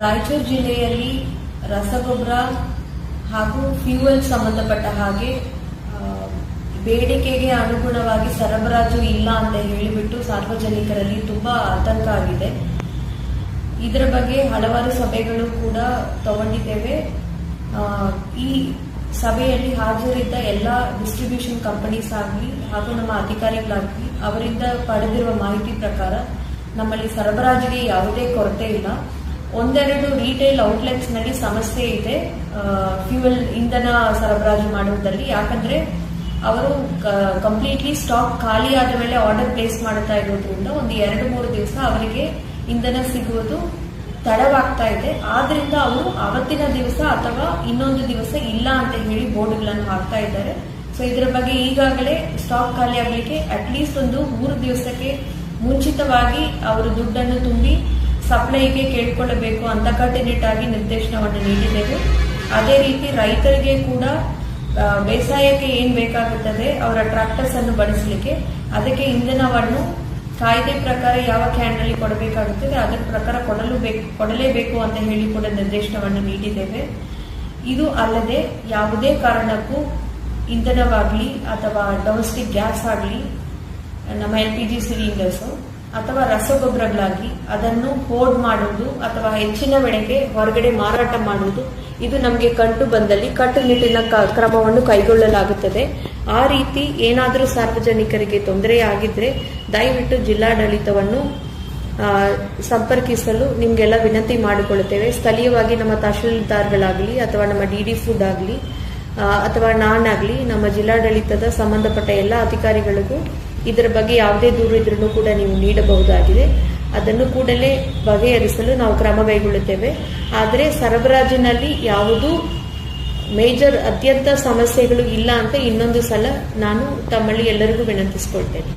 ರಾಯಚೂರು ಜಿಲ್ಲೆಯಲ್ಲಿ ರಸಗೊಬ್ಬರ ಹಾಗೂ ಫ್ಯೂಯಲ್ ಸಂಬಂಧಪಟ್ಟ ಹಾಗೆ ಬೇಡಿಕೆಗೆ ಅನುಗುಣವಾಗಿ ಸರಬರಾಜು ಇಲ್ಲ ಅಂತ ಹೇಳಿಬಿಟ್ಟು ಸಾರ್ವಜನಿಕರಲ್ಲಿ ತುಂಬಾ ಆತಂಕ ಆಗಿದೆ. ಇದರ ಬಗ್ಗೆ ಹಲವಾರು ಸಭೆಗಳು ಕೂಡ ತಗೊಂಡಿದ್ದೇವೆ. ಈ ಸಭೆಯಲ್ಲಿ ಹಾಜರಿದ್ದ ಎಲ್ಲ ಡಿಸ್ಟ್ರಿಬ್ಯೂಷನ್ ಕಂಪನೀಸ್ ಆಗಲಿ ಹಾಗೂ ನಮ್ಮ ಅಧಿಕಾರಿಗಳಾಗಲಿ ಅವರಿಂದ ಪಡೆದಿರುವ ಮಾಹಿತಿ ಪ್ರಕಾರ ನಮ್ಮಲ್ಲಿ ಸರಬರಾಜಿಗೆ ಯಾವುದೇ ಕೊರತೆ ಇಲ್ಲ. ಒಂದೆರಡು ರಿಟೇಲ್ ಔಟ್ಲೆಟ್ಸ್ ನಲ್ಲಿ ಸಮಸ್ಯೆ ಇದೆ ಫ್ಯೂಯಲ್ ಇಂಧನ ಸರಬರಾಜು ಮಾಡುವುದರಲ್ಲಿ. ಯಾಕಂದ್ರೆ ಅವರು ಕಂಪ್ಲೀಟ್ಲಿ ಸ್ಟಾಕ್ ಖಾಲಿ ಆದ ಮೇಲೆ ಆರ್ಡರ್ ಪ್ಲೇಸ್ ಮಾಡ್ತಾ ಇರೋದ್ರಿಂದ ಒಂದು 2-3 ದಿವಸ ಅವರಿಗೆ ಇಂಧನ ಸಿಗುವುದು ತಡವಾಗ್ತಾ ಇದೆ. ಆದ್ರಿಂದ ಅವರು ಅವತ್ತಿನ ದಿವಸ ಅಥವಾ ಇನ್ನೊಂದು ದಿವಸ ಇಲ್ಲ ಅಂತ ಹೇಳಿ ಬೋರ್ಡ್ಗಳನ್ನು ಹಾಕ್ತಾ ಇದ್ದಾರೆ. ಸೊ ಇದರ ಬಗ್ಗೆ ಈಗಾಗಲೇ ಸ್ಟಾಕ್ ಖಾಲಿ ಆಗಲಿಕ್ಕೆ ಅಟ್ಲೀಸ್ಟ್ ಒಂದು 3 ದಿವಸಕ್ಕೆ ಮುಂಚಿತವಾಗಿ ಅವರು ದುಡ್ಡನ್ನು ತುಂಬಿ ಸಪ್ಲೈಗೆ ಕೇಳಿಕೊಳ್ಳಬೇಕು ಅಂತ ಕಟ್ಟುನಿಟ್ಟಾಗಿ ನಿರ್ದೇಶನವನ್ನು ನೀಡಿದ್ದೇವೆ. ಅದೇ ರೀತಿ ರೈತರಿಗೆ ಕೂಡ ಬೇಸಾಯಕ್ಕೆ ಏನ್ ಬೇಕಾಗುತ್ತದೆ ಅವರ ಟ್ರಾಕ್ಟರ್ಸ್ ಅನ್ನು ಬಳಸಲಿಕ್ಕೆ ಅದಕ್ಕೆ ಇಂಧನವನ್ನು ಕಾಯ್ದೆ ಪ್ರಕಾರ ಯಾವ ಕ್ಯಾನ್ ನಲ್ಲಿ ಕೊಡಬೇಕಾಗುತ್ತದೆ ಅದರ ಪ್ರಕಾರ ಕೊಡಲೇಬೇಕು ಅಂತ ಹೇಳಿ ಕೂಡ ನಿರ್ದೇಶನವನ್ನು ನೀಡಿದ್ದೇವೆ. ಇದು ಅಲ್ಲದೆ ಯಾವುದೇ ಕಾರಣಕ್ಕೂ ಇಂಧನವಾಗಲಿ ಅಥವಾ ಡೊಮೆಸ್ಟಿಕ್ ಗ್ಯಾಸ್ ಆಗಲಿ ನಮ್ಮ LPG ಸಿಲಿಂಡರ್ಸ್ ಅಥವಾ ರಸಗೊಬ್ಬರಗಳಾಗಿ ಅದನ್ನು ಹೋಲ್ಡ್ ಮಾಡುವುದು ಅಥವಾ ಹೆಚ್ಚಿನ ಬೆಲೆಗೆ ಹೊರಗಡೆ ಮಾರಾಟ ಮಾಡುವುದು ಇದು ನಮಗೆ ಕಂಡು ಬಂದಲ್ಲಿ ಕಟ್ಟುನಿಟ್ಟಿನ ಕ್ರಮವನ್ನು ಕೈಗೊಳ್ಳಲಾಗುತ್ತದೆ. ಆ ರೀತಿ ಏನಾದರೂ ಸಾರ್ವಜನಿಕರಿಗೆ ತೊಂದರೆಯಾಗಿದ್ರೆ ದಯವಿಟ್ಟು ಜಿಲ್ಲಾಡಳಿತವನ್ನು ಸಂಪರ್ಕಿಸಲು ನಿಮಗೆಲ್ಲ ವಿನಂತಿ ಮಾಡಿಕೊಳ್ಳುತ್ತೇವೆ. ಸ್ಥಳೀಯವಾಗಿ ನಮ್ಮ ತಹಶೀಲ್ದಾರ್ಗಳಾಗಲಿ ಅಥವಾ ನಮ್ಮ DD ಫುಡ್ ಆಗಲಿ ಅಥವಾ ನಾನಾಗಲಿ ನಮ್ಮ ಜಿಲ್ಲಾಡಳಿತದ ಸಂಬಂಧಪಟ್ಟ ಎಲ್ಲ ಅಧಿಕಾರಿಗಳಿಗೂ ಇದರ ಬಗ್ಗೆ ಯಾವುದೇ ದೂರು ಇದ್ರೂ ಕೂಡ ನೀವು ನೀಡಬಹುದಾಗಿದೆ. ಅದನ್ನು ಕೂಡಲೇ ಬಗೆಹರಿಸಲು ನಾವು ಕ್ರಮ ಕೈಗೊಳ್ಳುತ್ತೇವೆ. ಆದರೆ ಸರಬರಾಜಿನಲ್ಲಿ ಯಾವುದೂ ಮೇಜರ್ ಅತ್ಯಂತ ಸಮಸ್ಯೆಗಳು ಇಲ್ಲ ಅಂತ ಇನ್ನೊಂದು ಸಲ ನಾನು ತಮ್ಮಲ್ಲಿ ಎಲ್ಲರಿಗೂ ವಿನಂತಿಸಿಕೊಳ್ತೇನೆ.